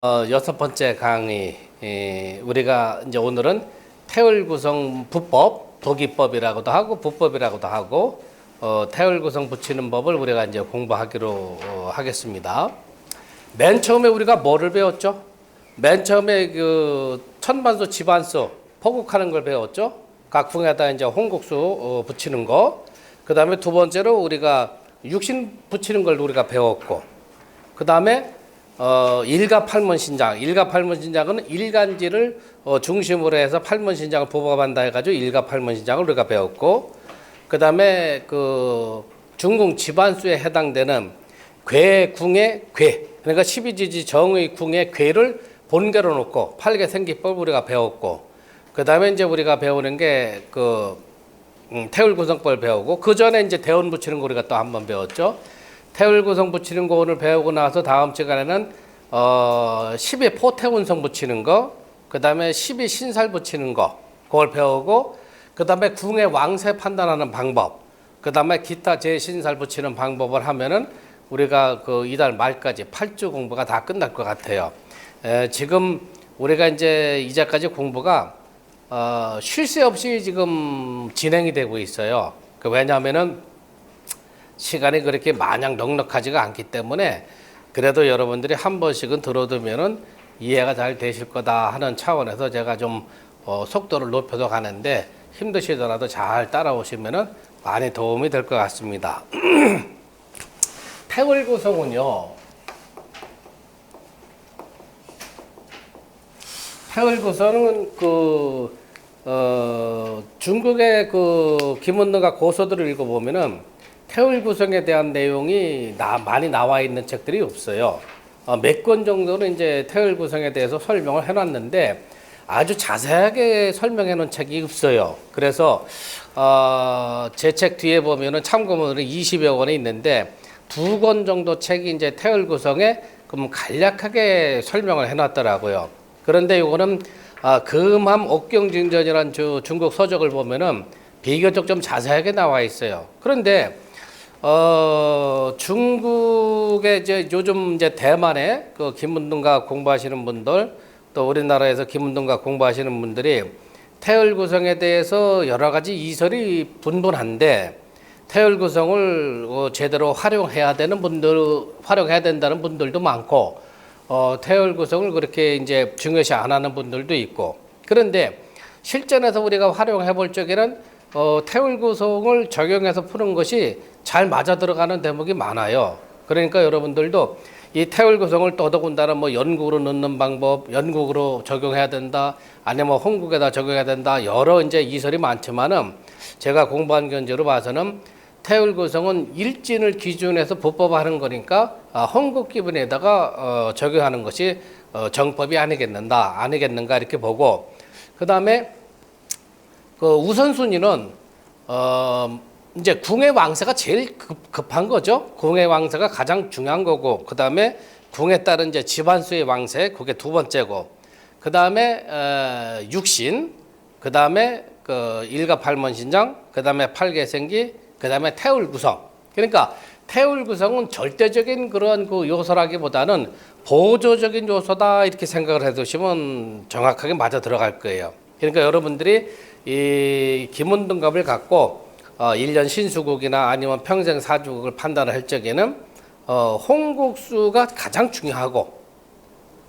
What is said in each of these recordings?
여섯 번째 강의, 우리가 이제 오늘은 태울 구성 부법, 도기법이라고도 하고 부법이라고도 하고 태울 구성 붙이는 법을 우리가 이제 공부하기로 하겠습니다. 맨 처음에 우리가 뭐를 배웠죠? 맨 처음에 그 천반수, 지반수 포국하는 걸 배웠죠. 각풍에다 이제 홍국수 붙이는 거. 그 다음에 두 번째로 우리가 육신 붙이는 걸 우리가 배웠고, 그 다음에 일가팔문신장. 일가팔문신장은 일간지를 중심으로 해서 팔문신장을 부법한다 해가지고 일가팔문신장을 우리가 배웠고, 그 다음에 그 중궁 지반수에 해당되는 괴궁의 괴, 그러니까 12지지 정의 궁의 괴를 본계로 놓고 팔계생기법 우리가 배웠고, 그 다음에 이제 우리가 배우는 게 태울구성법을 배우고, 그 전에 이제 대원 붙이는 거 우리가 또 한 번 배웠죠. 태울구성 붙이는 거 오늘 배우고 나서 다음 시간에는 10의 포태운성 붙이는 거, 그 다음에 10의 신살 붙이는 거, 그걸 배우고, 그 다음에 궁의 왕세 판단하는 방법, 그 다음에 기타 제신살 붙이는 방법을 하면은 우리가 그 이달 말까지 8주 공부가 다 끝날 것 같아요. 지금 우리가 이제까지 공부가 쉴 새 없이 지금 진행이 되고 있어요. 왜냐하면은 시간이 그렇게 마냥 넉넉하지가 않기 때문에 그래도 여러분들이 한 번씩은 들어두면은 이해가 잘 되실 거다 하는 차원에서 제가 좀 속도를 높여서 가는데, 힘드시더라도 잘 따라오시면은 많이 도움이 될 것 같습니다. 태울구성은요, 태울구성은 중국의 그 김은능과 고서들을 읽어보면은 태울구성에 대한 내용이 많이 나와 있는 책들이 없어요. 몇 권 정도는 이제 태울구성에 대해서 설명을 해놨는데 아주 자세하게 설명해 놓은 책이 없어요. 그래서 제 책 뒤에 보면은 참고문이 20여 권이 있는데 2권 정도 책이 이제 태울구성에 그럼 간략하게 설명을 해놨더라고요. 그런데 이거는 금암 옥경징전이라는 중국 서적을 보면은 비교적 좀 자세하게 나와 있어요. 그런데 중국의 이제 요즘 이제 대만에 그 김은등가 공부하시는 분들, 또 우리나라에서 김은등가 공부하시는 분들이 태울구성에 대해서 여러 가지 이설이 분분한데, 태울구성을 제대로 활용해야 된다는 분들도 많고, 태울구성을 그렇게 이제 중요시 안 하는 분들도 있고. 그런데 실전에서 우리가 활용해 볼 적에는 태울구성을 적용해서 푸는 것이 잘 맞아 들어가는 대목이 많아요. 그러니까 여러분들도 이 태울구성을 더더군다나 뭐 연국으로 넣는 방법, 연국으로 적용해야 된다, 아니면 홍국에다 적용해야 된다, 여러 이제 이설이 많지만은 제가 공부한 견제로 봐서는 태울구성은 일진을 기준해서 부법하는 거니까 홍국 기분에다가 적용하는 것이 정법이 아니겠는가 이렇게 보고, 그 다음에 그 우선순위는 이제 궁의 왕세가 제일 급한 거죠. 궁의 왕세가 가장 중요한 거고, 그 다음에 궁에 따른 이제 지반수의 왕세, 그게 두 번째고, 그 다음에 육신, 그 다음에 그 일가팔문신장, 그 다음에 팔계생기, 그 다음에 태울구성. 그러니까 태울구성은 절대적인 그런 그 요소라기보다는 보조적인 요소다 이렇게 생각을 해두시면 정확하게 맞아 들어갈 거예요. 그러니까 여러분들이 이 김은등갑을 갖고 1년 신수국이나 아니면 평생 사주국을 판단을 할 적에는 홍국수가 가장 중요하고,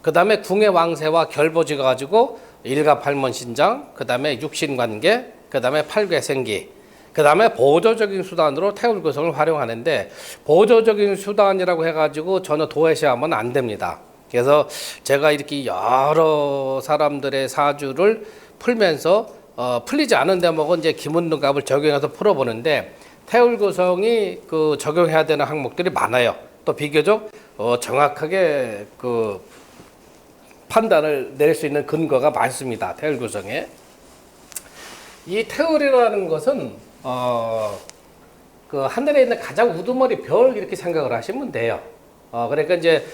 그 다음에 궁의 왕세와 결보지가 가지고 일가팔문신장, 그 다음에 육신관계, 그 다음에 팔괴생기, 그 다음에 보조적인 수단으로 태울구성을 활용하는데, 보조적인 수단이라고 해가지고 전혀 도외시하면 안 됩니다. 그래서 제가 이렇게 여러 사람들의 사주를 풀면서 풀리지 않은 대목은 이제 김은등갑을 적용해서 풀어보는데, 태울구성이 그 적용해야 되는 항목들이 많아요. 또 비교적 정확하게 그 판단을 내릴 수 있는 근거가 많습니다. 태울구성에. 이 태울이라는 것은 그 하늘에 있는 가장 우두머리 별 이렇게 생각을 하시면 돼요. 그러니까 이제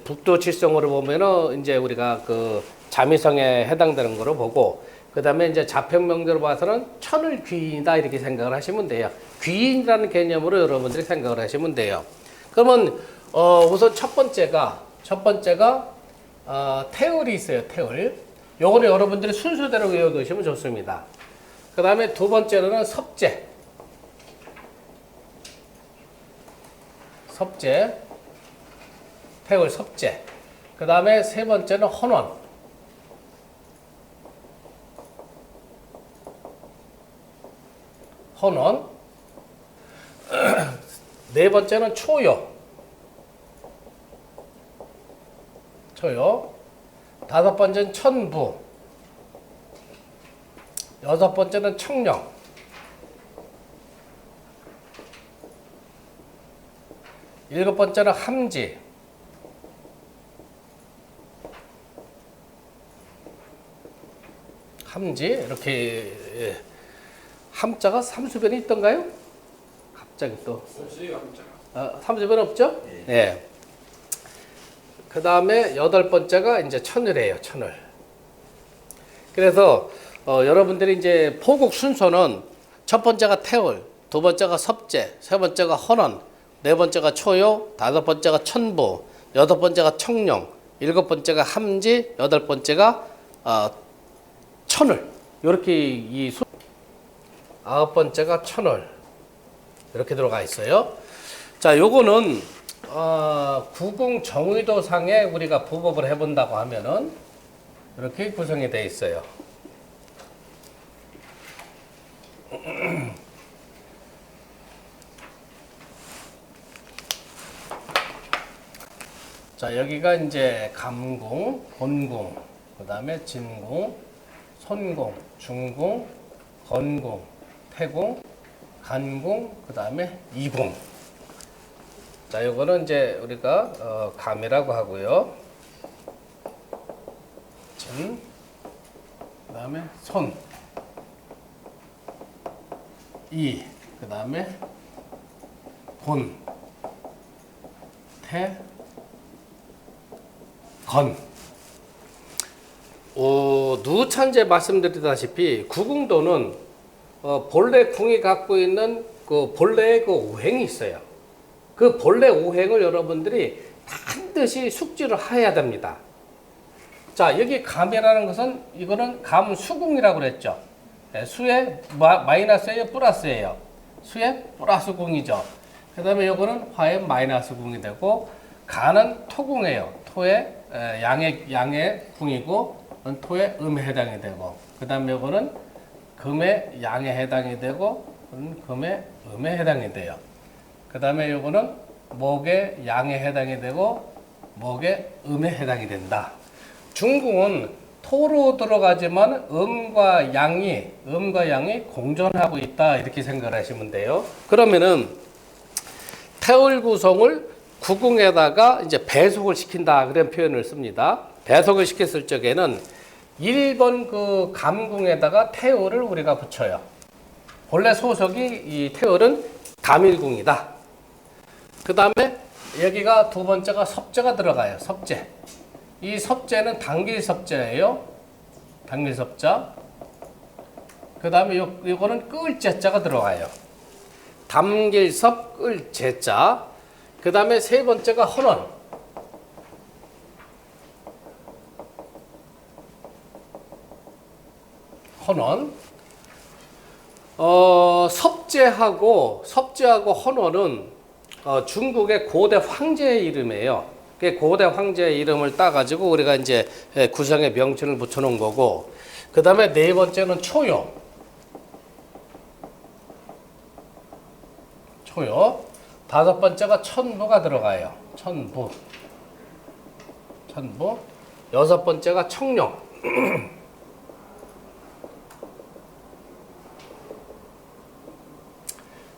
북두 칠성으로 보면은 이제 우리가 그 자미성에 해당되는 거로 보고, 그 다음에 이제 자평명대로 봐서는 천을 귀인이다 이렇게 생각을 하시면 돼요. 귀인이라는 개념으로 여러분들이 생각을 하시면 돼요. 그러면 우선 첫 번째가 태을이 있어요. 태을. 요거는 여러분들이 순서대로 외워두시면 좋습니다. 그 다음에 두 번째로는 섭제. 섭제. 태을 섭제. 그 다음에 세 번째는 헌원. 헌원. 네 번째는 초요. 초요. 다섯 번째는 천부. 여섯 번째는 청령. 일곱 번째는 함지. 함지. 이렇게 함자가 삼수변이 있던가요? 갑자기 또. 삼수변 없죠? 네. 그 다음에 여덟 번째가 이제 천을이에요. 천을. 그래서 여러분들이 이제 포국 순서는 첫 번째가 태을, 두 번째가 섭제, 세 번째가 헌원, 네 번째가 초요, 다섯 번째가 천부, 여덟 번째가 청령, 일곱 번째가 함지, 여덟 번째가 천을. 이렇게 아홉 번째가 천을. 이렇게 들어가 있어요. 자, 요거는 구궁 정의도상에 우리가 부법을 해본다고 하면은 이렇게 구성이 되어 있어요. 자, 여기가 이제 감궁, 본궁, 그 다음에 진궁, 손궁, 중궁, 건궁, 태궁, 간궁, 그 다음에 이궁. 자, 요거는 이제 우리가 감이라고 하고요. 진, 그 다음에 손, 이, 그 다음에 곤, 태, 건. 누찬제 말씀드리다시피 구궁도는 본래 궁이 갖고 있는 그 본래의 그 오행이 있어요. 그 본래 오행을 여러분들이 반드시 숙지를 해야 됩니다. 자, 여기 감이라는 것은 이거는 감수궁이라고 그랬죠. 수에 마이너스예요, 플러스예요? 수에 플러스 궁이죠. 그 다음에 이거는 화의 마이너스 궁이 되고, 간은 토궁이에요. 토의 양의 궁이고, 토의 음에 해당이 되고, 그 다음에 이거는 금의 양에 해당이 되고, 금의 음에 해당이 돼요. 그 다음에 요거는 목의 양에 해당이 되고 목의 음에 해당이 된다. 중궁은 토로 들어가지만 음과 양이 공존하고 있다. 이렇게 생각을 하시면 돼요. 그러면은 태을 구성을 구궁에다가 이제 배속을 시킨다. 그런 표현을 씁니다. 배속을 시켰을 적에는 1번 그 감궁에다가 태을을 우리가 붙여요. 본래 소속이 이 태을은 감일궁이다. 그 다음에 여기가 두 번째가 섭제가 들어가요. 섭제. 이 섭제는 당길섭제예요. 당길섭자. 그 다음에 요거는 끌제자가 들어가요. 담길섭 끌제자. 그 다음에 세 번째가 헌원. 헌원. 섭제하고 헌원은 중국의 고대 황제의 이름이에요. 그 고대 황제의 이름을 따가지고 우리가 이제 구성의 명칭을 붙여놓은 거고, 그 다음에 네 번째는 초요. 초요. 다섯 번째가 천부가 들어가요. 천부. 여섯 번째가 청령.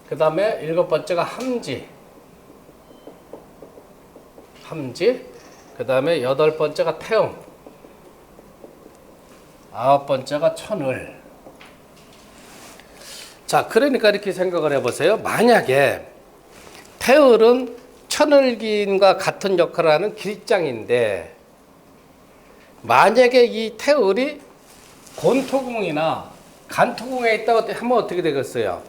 그 다음에 일곱 번째가 함지. 그 다음에 여덟 번째가 태음. 아홉 번째가 천을. 자, 그러니까 이렇게 생각을 해보세요. 만약에 태을은 천을기인과 같은 역할을 하는 길장인데, 만약에 이 태을이 곤토궁이나 간토궁에 있다고 하면 어떻게 되겠어요?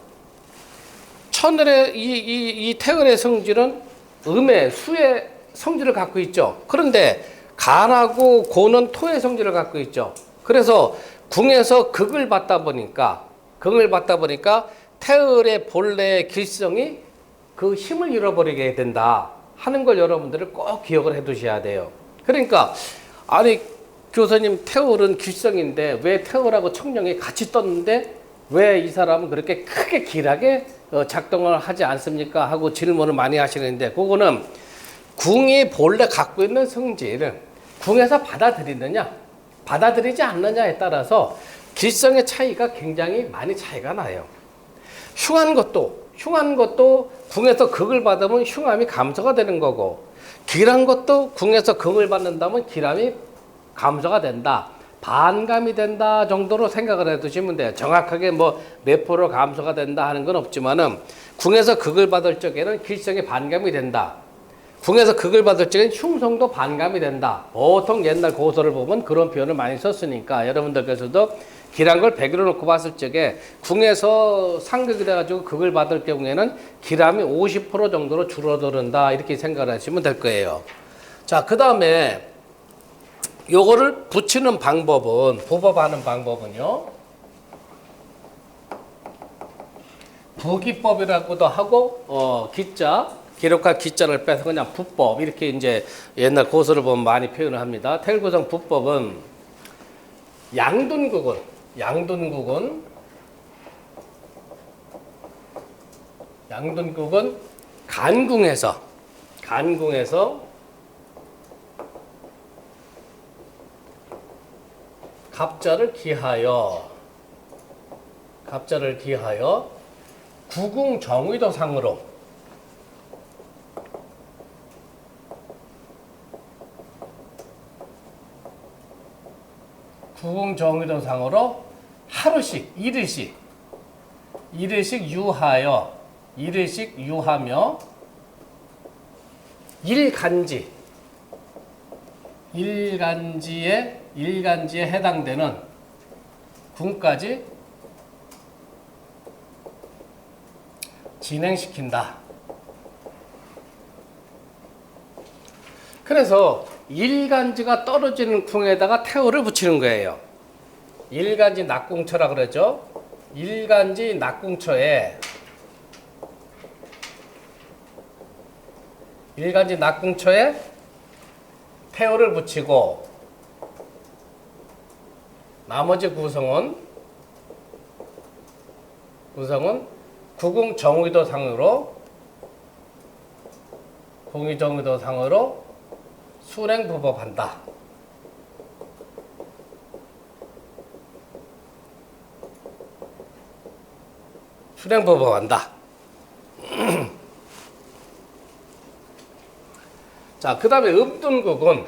천을의 이 태을의 성질은 음의 수의 성질을 갖고 있죠. 그런데 간하고 고는 토의 성질을 갖고 있죠. 그래서 궁에서 극을 받다 보니까 태을의 본래의 길성이 그 힘을 잃어버리게 된다 하는 걸 여러분들은 꼭 기억을 해 두셔야 돼요. 그러니까 아니 교수님 태을은 길성인데 왜 태을하고 청령이 같이 떴는데 왜 이 사람은 그렇게 크게 길하게 작동을 하지 않습니까? 하고 질문을 많이 하시는데 그거는 궁이 본래 갖고 있는 성질을 궁에서 받아들이느냐 받아들이지 않느냐에 따라서 길성의 차이가 굉장히 많이 차이가 나요. 흉한 것도 궁에서 극을 받으면 흉함이 감소가 되는 거고 길한 것도 궁에서 극을 받는다면 길함이 감소가 된다. 반감이 된다 정도로 생각을 해 두시면 돼요. 정확하게 뭐 몇 프로 감소가 된다 하는 건 없지만은 궁에서 극을 받을 적에는 길성이 반감이 된다. 궁에서 극을 받을 적에는 흉성도 반감이 된다. 보통 옛날 고서를 보면 그런 표현을 많이 썼으니까 여러분들께서도 길한 걸 100으로 놓고 봤을 적에 궁에서 상극이 돼가지고 극을 받을 경우에는 길함이 50% 정도로 줄어든다 이렇게 생각을 하시면 될 거예요. 자, 그 다음에 요거를 붙이는 방법은 부법하는 방법은요. 부기법이라고도 하고 기록할 기자를 빼서 그냥 부법 이렇게 이제 옛날 고서를 보면 많이 표현을 합니다. 태을구성 부법은 양둔국은 간궁에서 갑자를 기하여 구궁 정의도상으로 하루씩 일일씩 유하며 일간지에 해당되는 궁까지 진행시킨다. 그래서 일간지가 떨어지는 궁에다가 태을을 붙이는 거예요. 일간지 낙궁처라 그러죠. 일간지 낙궁처에 태을을 붙이고 나머지 구성은 구궁 정의도상으로 순행부법한다. 자, 그 다음에 음둔국은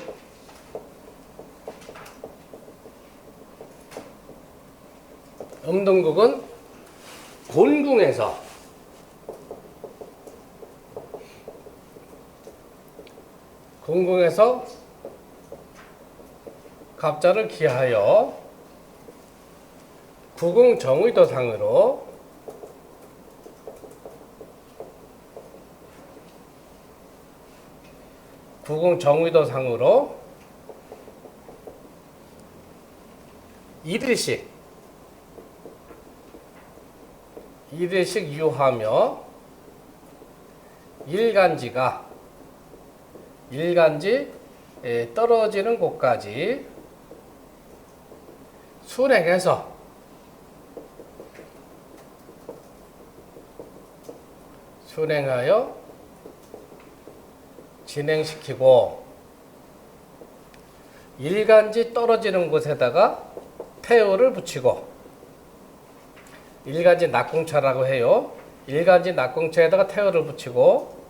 궁궁에서 갑자를 기하여 구궁 정의도상으로 일일씩 유하며 일간지 떨어지는 곳까지 순행하여 진행시키고 일간지 떨어지는 곳에다가 태을을 붙이고 일간지 낙궁처라고 해요. 일간지 낙궁처에다가 태을을 붙이고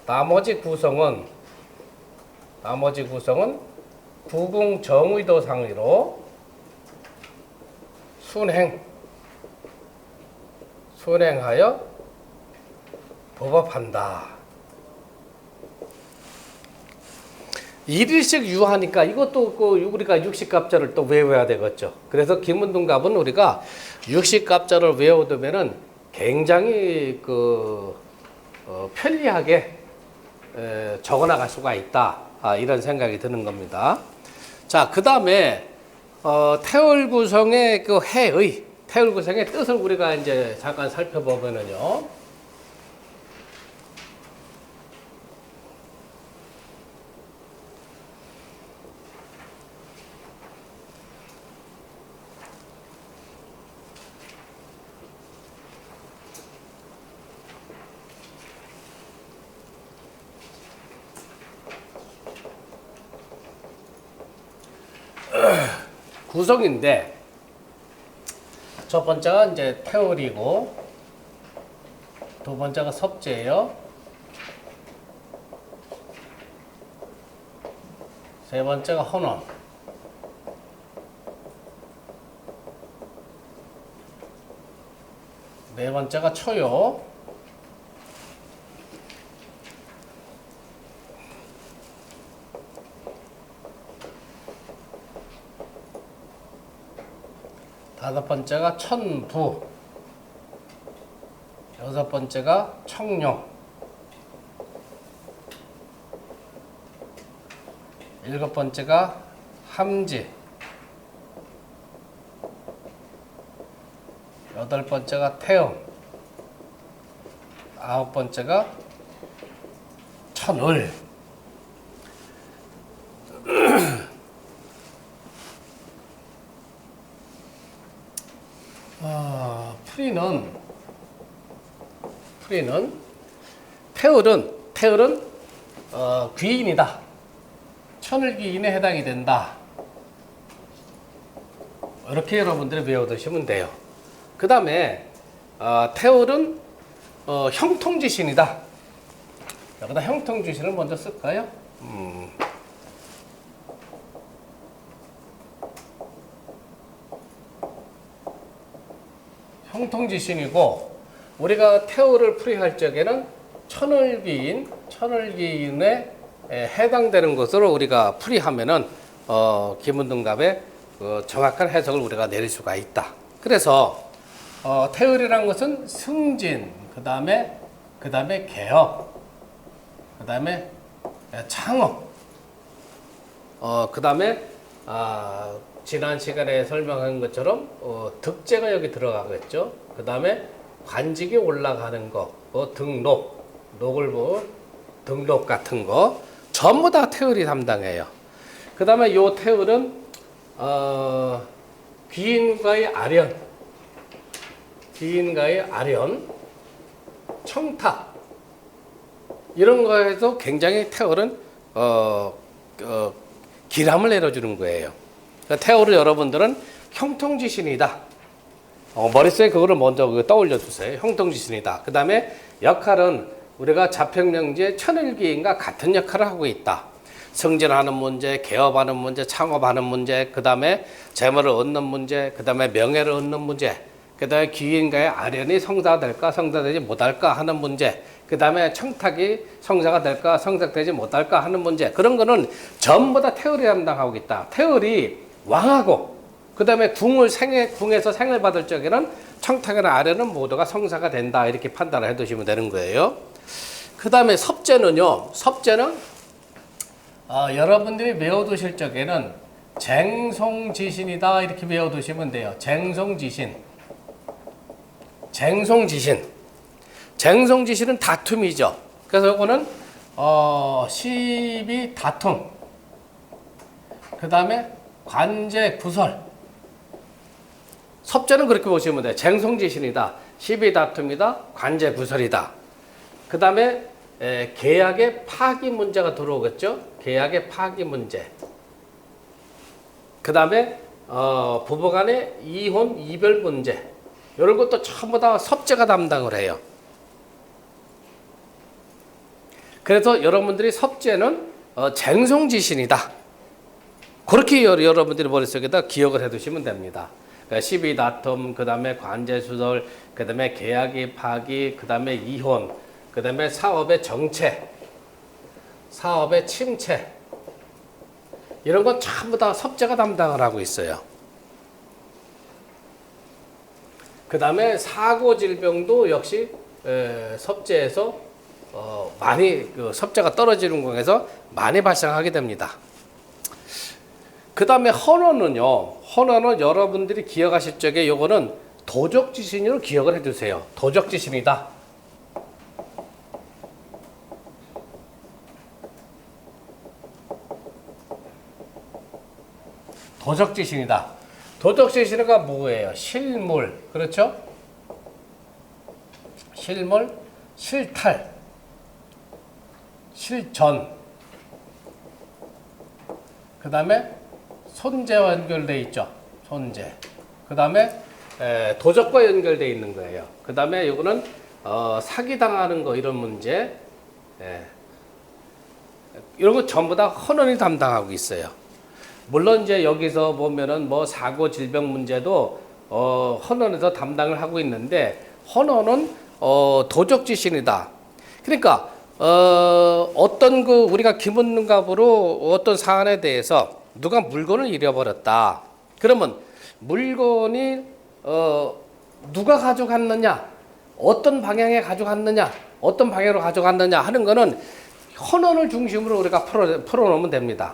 나머지 구성은 구궁 정의도상으로 순행하여 부법한다. 일일씩 유하니까 이것도 우리가 육식갑자를 또 외워야 되겠죠. 그래서 김은둔갑은 우리가 육식갑자를 외워두면은 굉장히 편리하게 적어나갈 수가 있다 이런 생각이 드는 겁니다. 자, 그 다음에 태울 구성의 그 해의 태울 구성의 뜻을 우리가 이제 잠깐 살펴보면은요. 구성인데 첫 번째가 이제 태울이고 두 번째가 섭제예요. 세 번째가 헌원. 네 번째가 초요. 다섯 번째가 천부, 여섯 번째가 청룡, 일곱 번째가 함지, 여덟 번째가 태음, 아홉 번째가 천을. 풀이는 태울은 귀인이다. 천을귀인에 해당이 된다. 이렇게 여러분들이 외워두시면 돼요. 그 다음에 태울은 형통지신이다. 여기다 형통지신을 먼저 쓸까요? 형통지신이고 우리가 태울을 풀이할 적에는 천을귀인에 해당되는 것으로 우리가 풀이하면은 기문등갑의 정확한 해석을 우리가 내릴 수가 있다. 그래서 태울이라는 것은 승진, 그 다음에 개업, 그 다음에 창업, 그 다음에 지난 시간에 설명한 것처럼 득제가 여기 들어가겠죠. 그 다음에 관직이 올라가는 거, 등록 같은 거 전부 다 태울이 담당해요. 그 다음에 요 태울은 귀인과의 아련, 청탁 이런 거에서 굉장히 태울은 기람을 내려주는 거예요. 그러니까 태울을 여러분들은 형통지신이다. 머릿속에 그거를 먼저 떠올려 주세요. 형통지신이다. 그 다음에 역할은 우리가 자평명제 천을귀인과 같은 역할을 하고 있다. 승진하는 문제, 개업하는 문제, 창업하는 문제, 그 다음에 재물을 얻는 문제, 그 다음에 명예를 얻는 문제, 그 다음에 귀인과의 아련이 성사될까 성사되지 못할까 하는 문제, 그 다음에 청탁이 성사가 될까 성사되지 못할까 하는 문제, 그런 거는 전부 다 태울이 담당하고 있다. 태울이 왕하고 그 다음에 궁에서 생을 받을 적에는 청탁이나 아련은 모두가 성사가 된다. 이렇게 판단을 해두시면 되는 거예요. 그 다음에 섭제는요. 섭제는 여러분들이 외워두실 적에는 쟁송지신이다. 이렇게 외워두시면 돼요. 쟁송지신은 다툼이죠. 그래서 이거는 시비 다툼, 그 다음에 관제 구설. 섭제는 그렇게 보시면 돼요. 쟁송지신이다. 시비 다툼이다. 관제 구설이다. 그 다음에 계약의 파기 문제가 들어오겠죠. 계약의 파기 문제. 그 다음에 부부간의 이혼 이별 문제. 이런 것도 전부 다 섭제가 담당을 해요. 그래서 여러분들이 섭제는 쟁송지신이다. 그렇게 여러분들이 머릿속에다 기억을 해두시면 됩니다. 그러니까 시비 다툼, 그 다음에 관제수설, 그 다음에 계약이 파기, 그 다음에 이혼, 그 다음에 사업의 정체, 사업의 침체, 이런 건 전부 다 섭제가 담당을 하고 있어요. 그 다음에 사고질병도 역시 섭제에서 많이 그 섭자가 떨어지는 공에서 많이 발생하게 됩니다. 그 다음에 헌어는요. 헌어는 여러분들이 기억하실 적에 요거는 도적지신으로 기억을 해두세요. 도적지신이다. 도적지신이다. 도적지신이가 뭐예요? 실물, 그렇죠? 실물, 실탈, 실전, 그 다음에 손재와 연결되어 있죠. 손재. 그 다음에 도적과 연결되어 있는 거예요. 그 다음에 이거는 사기당하는 거 이런 문제, 이런 거 전부 다 헌원이 담당하고 있어요. 물론 이제 여기서 보면은 뭐 사고 질병 문제도 헌원에서 담당을 하고 있는데 헌원은 도적지신이다. 그러니까 어떤 그 우리가 기문능갑으로 어떤 사안에 대해서 누가 물건을 잃어버렸다. 그러면 물건이 누가 가져갔느냐, 어떤 방향에 가져갔느냐, 어떤 방향으로 가져갔느냐 하는 거는 헌원을 중심으로 우리가 풀어놓으면 됩니다.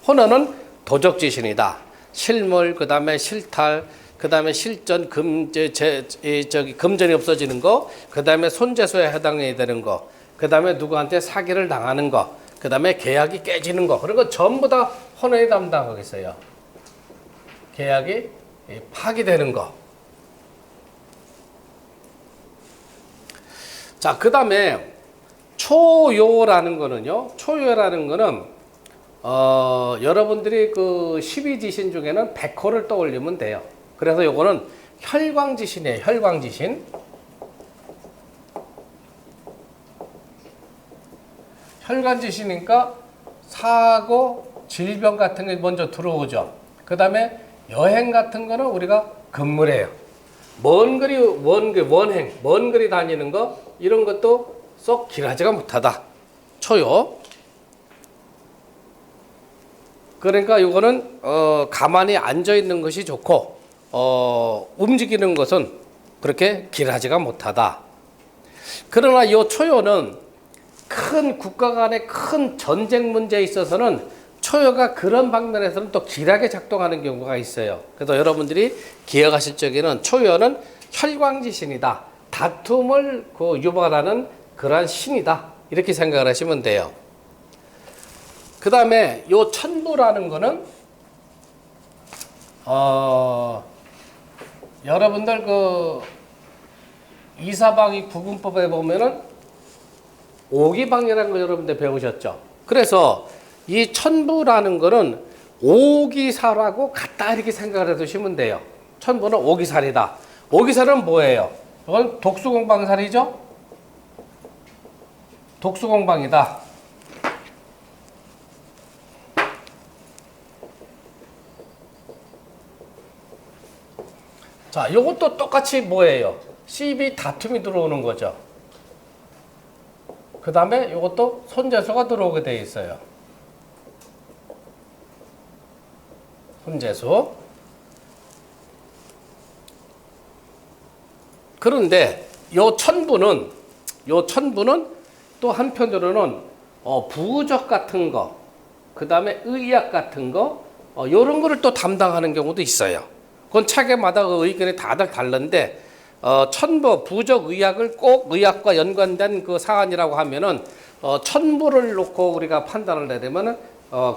헌원은 도적지신이다. 실물, 그 다음에 실탈, 그 다음에 실전, 금전이 없어지는 거, 그 다음에 손재수에 해당이 되는 거, 그 다음에 누구한테 사기를 당하는 거, 그 다음에 계약이 깨지는 거, 그런 거 전부 다 헌원이 담당하겠어요. 계약이 파기되는 거. 자, 그 다음에 초요라는 거는요. 초요라는 거는 여러분들이 그 12지신 중에는 백호를 떠올리면 돼요. 그래서 요거는 혈광지신이에요. 혈광지신. 혈광지신이니까 사고, 질병 같은 게 먼저 들어오죠. 그 다음에 여행 같은 거는 우리가 금물해요. 먼 거리 다니는 거, 이런 것도 썩 길하지가 못하다. 초요. 그러니까 이거는 가만히 앉아 있는 것이 좋고 움직이는 것은 그렇게 길하지가 못하다. 그러나 이 초요는 큰 국가 간의 큰 전쟁 문제에 있어서는 초요가 그런 방면에서는 또 길하게 작동하는 경우가 있어요. 그래서 여러분들이 기억하실 적에는 초요는 혈광지신이다. 다툼을 유발하는 그러한 신이다. 이렇게 생각을 하시면 돼요. 그 다음에 요 천부라는 거는 여러분들 그 이사방위 구분법에 보면은 오기방이라는 거 여러분들 배우셨죠. 그래서 이 천부라는 거는 오기사라고 같다 이렇게 생각을 해두시면 돼요. 천부는 오기살이다. 오기살은 뭐예요? 이건 독수공방살이죠. 독수공방이다. 자, 이것도 똑같이 뭐예요? 시비 다툼이 들어오는 거죠. 그 다음에 이것도 손재수가 들어오게 되어 있어요. 손재수. 그런데 요 천부는 또 한편으로는 부적 같은 거, 그 다음에 의약 같은 거, 요런 거를 또 담당하는 경우도 있어요. 그건 차계마다 그 의견이 다들 다른데 천부, 부적, 의약을 꼭 의학과 연관된 그 사안이라고 하면은 천부를 놓고 우리가 판단을 해야 되면은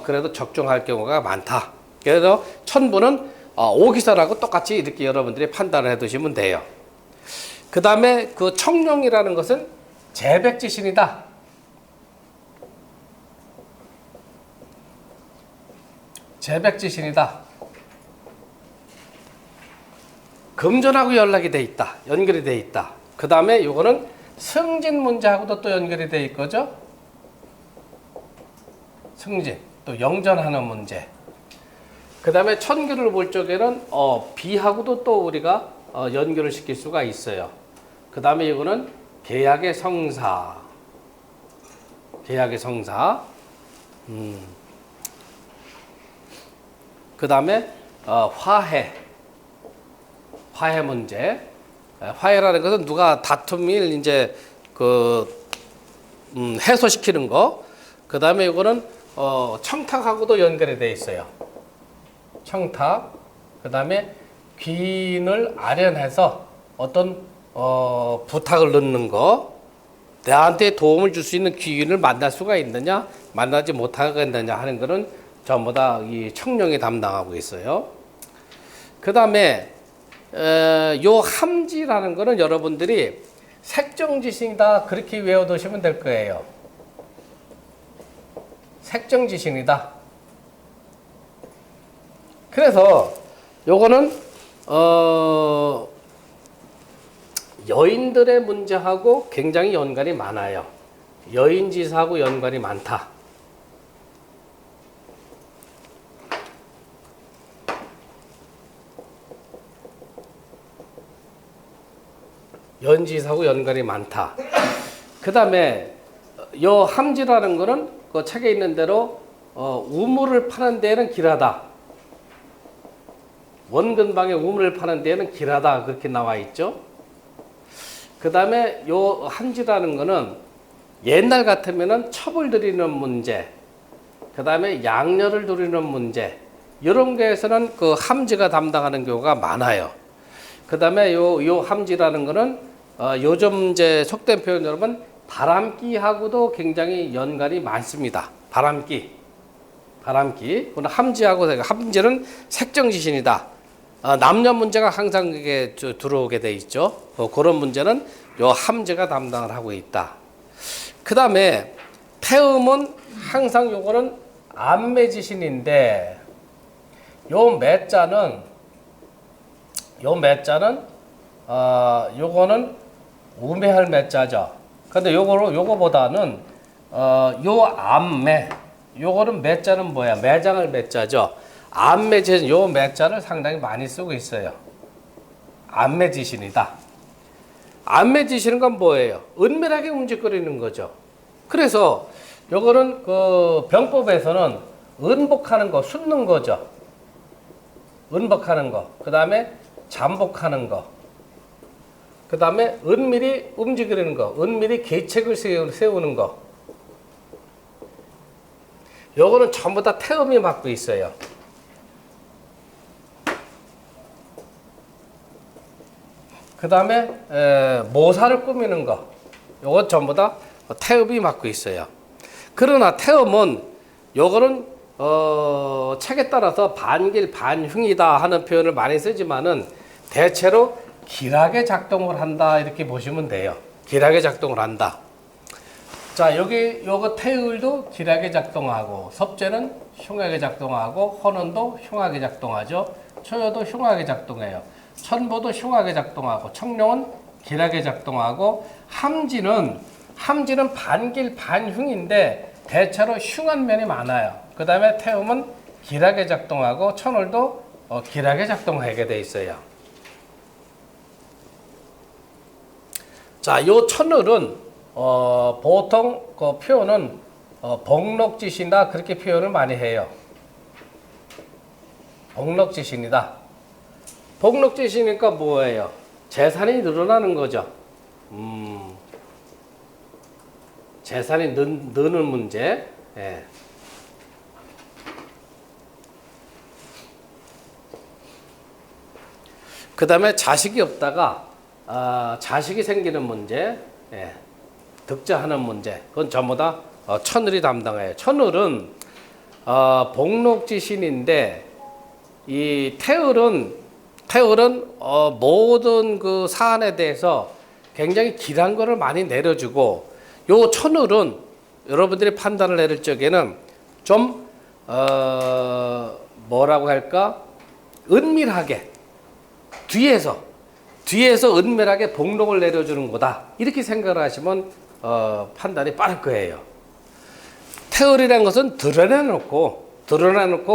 그래도 적중할 경우가 많다. 그래서 천부는 오기사라고 똑같이 이렇게 여러분들이 판단을 해 두시면 돼요. 그 다음에 그 청룡이라는 것은 재백지신이다. 재백지신이다. 금전하고 연락이 돼 있다. 연결이 돼 있다. 그 다음에 이거는 승진 문제하고도 또 연결이 돼 있거죠. 승진, 또 영전하는 문제. 그 다음에 천기를 볼 적에는 비하고도 또 우리가 연결을 시킬 수가 있어요. 그 다음에 이거는 계약의 성사. 계약의 성사. 그 다음에 화해. 화해 문제. 화해라는 것은 누가 다툼이 이제 해소시키는 거. 그 다음에 이거는 청탁하고도 연결이 돼 있어요. 청탁. 그 다음에 귀인을 아련해서 어떤 부탁을 넣는 거. 나한테 도움을 줄 수 있는 귀인을 만날 수가 있느냐, 만나지 못하겠느냐 하는 거는 전부 다 이 청령이 담당하고 있어요. 그 다음에 요 함지라는 거는 여러분들이 색정지신이다 그렇게 외워두시면 될 거예요. 색정지신이다. 그래서 요거는 여인들의 문제하고 굉장히 연관이 많아요. 여인지사하고 연관이 많다. 여인지사하고 연관이 많다. 그 다음에 요 함지라는 거는 그 책에 있는 대로 우물을 파는 데에는 길하다. 원근방에 우물을 파는 데에는 길하다. 그렇게 나와 있죠. 그 다음에 요 함지라는 거는 옛날 같으면은 첩을 들이는 문제, 그 다음에 양녀를 들이는 문제, 이런 거에서는 그 함지가 담당하는 경우가 많아요. 그 다음에 요 함지라는 거는 요즘 이제 속된 표현 여러분, 바람기하고도 굉장히 연관이 많습니다. 바람기. 그건 함지하고, 함지는 색정지신이다. 남녀 문제가 항상 그게 들어오게 돼 있죠. 그런 문제는 요 함지가 담당을 하고 있다. 그 다음에 태음은 항상 요거는 안매지신인데, 요 요거는 우매할 매자죠. 근데 요거보다는 요 암매, 요거는 매자는 뭐야? 매장을 매자죠. 안매지신, 요 매자를 상당히 많이 쓰고 있어요. 안매지신이다. 안매지신은 건 뭐예요? 은밀하게 움직거리는 거죠. 그래서 요거는 그 병법에서는 은복하는 거, 숨는 거죠. 은복하는 거. 그 다음에 잠복하는 거. 그 다음에 은밀히 움직이는 거. 은밀히 계책을 세우는 거. 요거는 전부 다 태음이 맡고 있어요. 그 다음에 모사를 꾸미는 거. 요건 전부 다 태음이 맡고 있어요. 그러나 태음은 요거는 책에 따라서 반길 반흉이다 하는 표현을 많이 쓰지만은 대체로 길하게 작동을 한다 이렇게 보시면 돼요. 길하게 작동을 한다. 자, 요거 태을도 길하게 작동하고, 섭제는 흉하게 작동하고, 헌원도 흉하게 작동하죠. 초여도 흉하게 작동해요. 천보도 흉하게 작동하고, 청룡은 길하게 작동하고, 함지는 반길 반흉인데 대체로 흉한 면이 많아요. 그 다음에 태음은 길하게 작동하고, 천월도 길하게 작동하게 돼 있어요. 자, 요 천월은 보통 그 표현은 복록지신이다 그렇게 표현을 많이 해요. 복록지신이다. 복록지신이니까 뭐예요? 재산이 늘어나는 거죠. 재산이 느는 문제. 예. 그 다음에 자식이 없다가 자식이 생기는 문제. 예. 득자하는 문제. 그건 전부 다 천을이 담당해요. 천을은 복록지신인데 이 태을은 모든 그 사안에 대해서 굉장히 길한 거를 많이 내려주고, 요 천을은 여러분들이 판단을 내릴 적에는 좀 뭐라고 할까? 은밀하게 뒤에서 은밀하게 복록을 내려주는 거다 이렇게 생각을 하시면 판단이 빠를 거예요. 태을이라는 것은 드러내놓고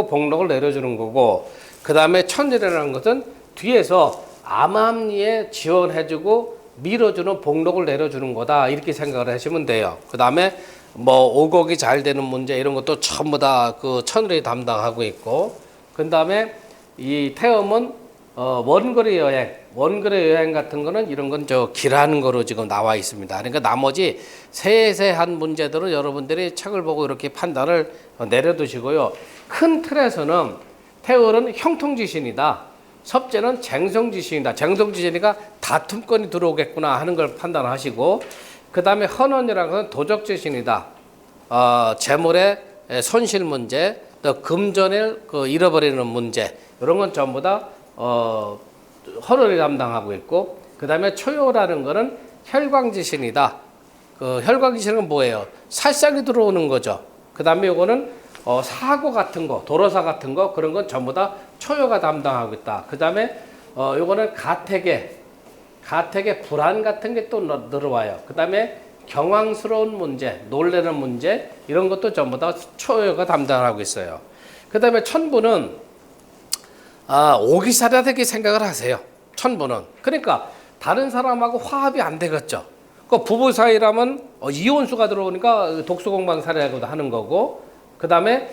복록을 내려주는 거고, 그 다음에 천일이라는 것은 뒤에서 암암리에 지원해주고 밀어주는 복록을 내려주는 거다 이렇게 생각을 하시면 돼요. 그 다음에 뭐 오곡이 잘 되는 문제 이런 것도 전부 다 그 천일이 담당하고 있고, 그 다음에 이 태음은 원거리 원거래 여행 같은 거는 이런 건 저 기라는 거로 지금 나와 있습니다. 그러니까 나머지 세세한 문제들은 여러분들이 책을 보고 이렇게 판단을 내려두시고요. 큰 틀에서는 태월은 형통지신이다. 섭제는 쟁성지신이다. 쟁성지신이니까 다툼권이 들어오겠구나 하는 걸 판단하시고, 그 다음에 헌원이라는 것은 도적지신이다. 재물의 손실 문제, 또 금전을 잃어버리는 문제, 이런 건 전부 다 헌원이 담당하고 있고, 그 다음에 초요라는 거는 혈광지신이다. 혈광지신은 뭐예요? 살상이 들어오는 거죠. 그 다음에 요거는 사고 같은 거, 도로사 같은 거, 그런 건 전부 다 초요가 담당하고 있다. 그 다음에 요거는 가택의 불안 같은 게 또 들어와요. 그 다음에 경황스러운 문제, 놀래는 문제, 이런 것도 전부 다 초요가 담당하고 있어요. 그 다음에 천부는 오기사라되게 생각을 하세요. 천부는. 그러니까 다른 사람하고 화합이 안 되겠죠. 그 부부 사이라면 이혼수가 들어오니까 독수공방 살해하고도 하는 거고, 그 다음에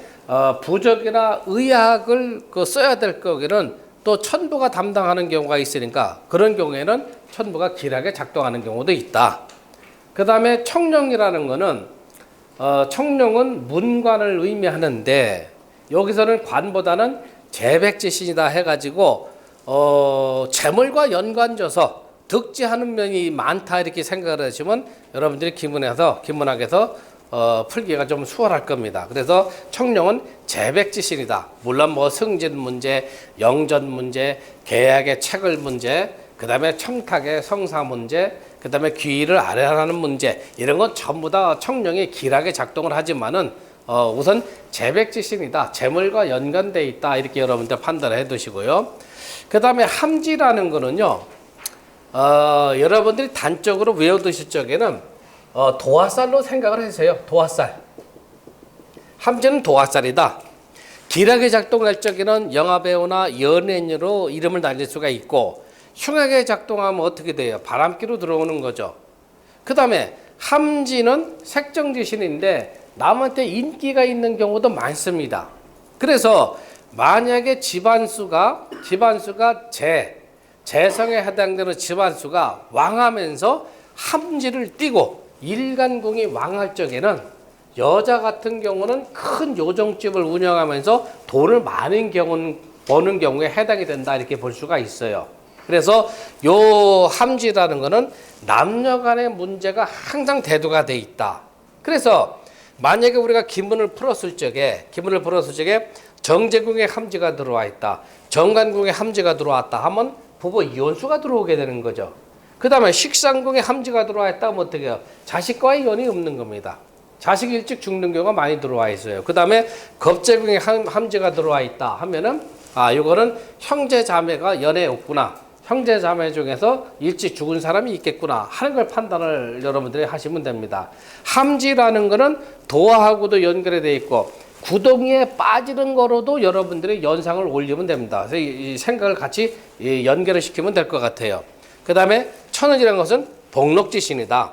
부적이나 의학을 써야 될 거기는 또 천부가 담당하는 경우가 있으니까 그런 경우에는 천부가 길하게 작동하는 경우도 있다. 그 다음에 청룡이라는 거는 청룡은 문관을 의미하는데, 여기서는 관보다는 재백지신이다 해가지고 재물과 연관져서 득지하는 면이 많다 이렇게 생각을 하시면 여러분들이 기문학에서 풀기가 좀 수월할 겁니다. 그래서 청룡은 재백지신이다. 물론 뭐 승진 문제, 영전 문제, 계약의 체결 문제, 그 다음에 청탁의 성사 문제, 그 다음에 귀의를 아래하라는 문제, 이런 건 전부 다 청룡이 길하게 작동을 하지만은 우선 재백지신이다. 재물과 연관되어 있다. 이렇게 여러분들 판단을 해 두시고요. 그 다음에 함지라는 거는요, 여러분들이 단적으로 외워두실 적에는 도화살로 생각을 하세요. 도화살. 함지는 도화살이다. 길하게 작동할 적에는 영화배우나 연예인으로 이름을 날릴 수가 있고, 흉하게 작동하면 어떻게 돼요? 바람기로 들어오는 거죠. 그 다음에 함지는 색정지신인데 남한테 인기가 있는 경우도 많습니다. 그래서 만약에 집안수가 재성에 해당되는 집안수가 왕하면서 함지를 띠고 일간궁이 왕할 적에는 여자 같은 경우는 큰 요정집을 운영하면서 돈을 많이 버는 경우에 해당이 된다 이렇게 볼 수가 있어요. 그래서 요 함지라는 거는 남녀 간의 문제가 항상 대두가 돼 있다. 그래서 만약에 우리가 기문을 풀었을 적에 정제궁에 함지가 들어와 있다, 정관궁에 함지가 들어왔다 하면 부부 이혼수가 들어오게 되는 거죠. 그 다음에 식상궁에 함지가 들어와 있다 하면 어떻게 해요? 자식과의 연이 없는 겁니다. 자식이 일찍 죽는 경우가 많이 들어와 있어요. 그 다음에 겁재궁에 함지가 들어와 있다 하면은 이거는 형제 자매가 연에 없구나, 형제 자매 중에서 일찍 죽은 사람이 있겠구나 하는 걸 판단을 여러분들이 하시면 됩니다. 함지라는 거는 도화하고도 연결이 되어 있고 구덩이에 빠지는 거로도 여러분들이 연상을 올리면 됩니다. 그래서 이 생각을 같이 연결을 시키면 될 것 같아요. 그 다음에 천을이라는 것은 복록지신이다.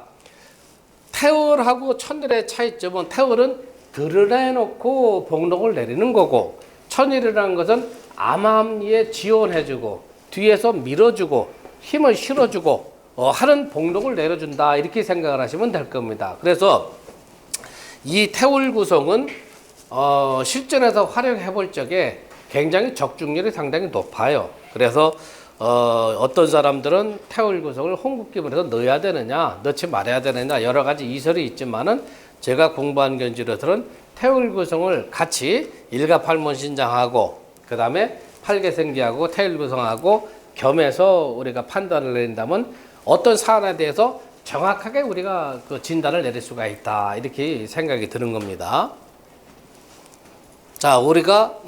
태월하고 천을의 차이점은 태월은 드러내놓고 복록을 내리는 거고, 천일이라는 것은 암암리에 지원해주고 뒤에서 밀어주고 힘을 실어주고 하는 복록을 내려준다 이렇게 생각을 하시면 될 겁니다. 그래서 이 태월 구성은 실전에서 활용해 볼 적에 굉장히 적중률이 상당히 높아요. 그래서 어떤 사람들은 태월 구성을 홍국기문에서 넣어야 되느냐, 넣지 말아야 되느냐 여러 가지 이설이 있지만은 제가 공부한 견지로들은 태월 구성을 같이 일가팔문신장하고 그 다음에 팔계생기하고 태월 구성하고 겸해서 우리가 판단을 내린다면 어떤 사안에 대해서 정확하게 우리가 그 진단을 내릴 수가 있다 이렇게 생각이 드는 겁니다. 자, 우리가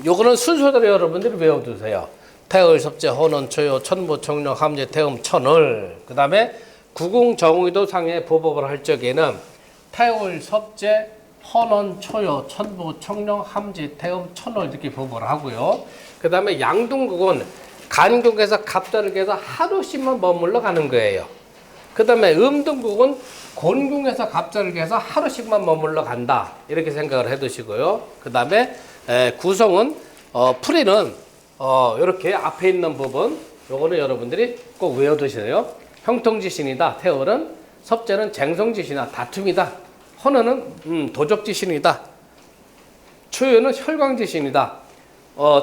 요거는 순서대로 여러분들이 외워두세요. 태월, 섭제, 혼원, 초요, 천부, 청룡, 함재, 태음, 천을. 그 다음에 구궁, 정의도 상의 보법을 할 적에는 태월, 섭제, 헌원, 초요, 천부, 청룡, 함재, 태음, 천을 이렇게 보법을 하고요. 그 다음에 양둥국은 간국에서 갑자르게서 하루씩만 머물러 가는 거예요. 그 다음에 음둥국은 곤궁에서 갑자르게서 하루씩만 머물러 간다 이렇게 생각을 해두시고요. 그 다음에 구성은 풀이는 이렇게 앞에 있는 부분 요거는 여러분들이 꼭 외워두세요. 형통지신이다. 태월은 섭제는 쟁성지신이다. 다툼이다. 헌어는 도적지신이다. 초유는 혈광지신이다.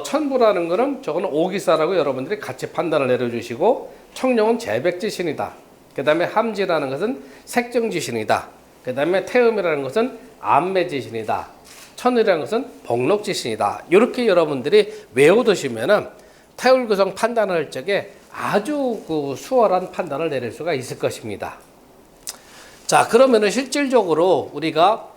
천부라는 거는 저거는 오기사라고 여러분들이 같이 판단을 내려주시고 청룡은 재백지신이다. 그 다음에 함지라는 것은 색정지신이다. 그 다음에 태음이라는 것은 암매지신이다. 천이라는 것은 복록지신이다. 이렇게 여러분들이 외워두시면은 태울구성 판단할 적에 아주 그 수월한 판단을 내릴 수가 있을 것입니다. 자, 그러면은 실질적으로 우리가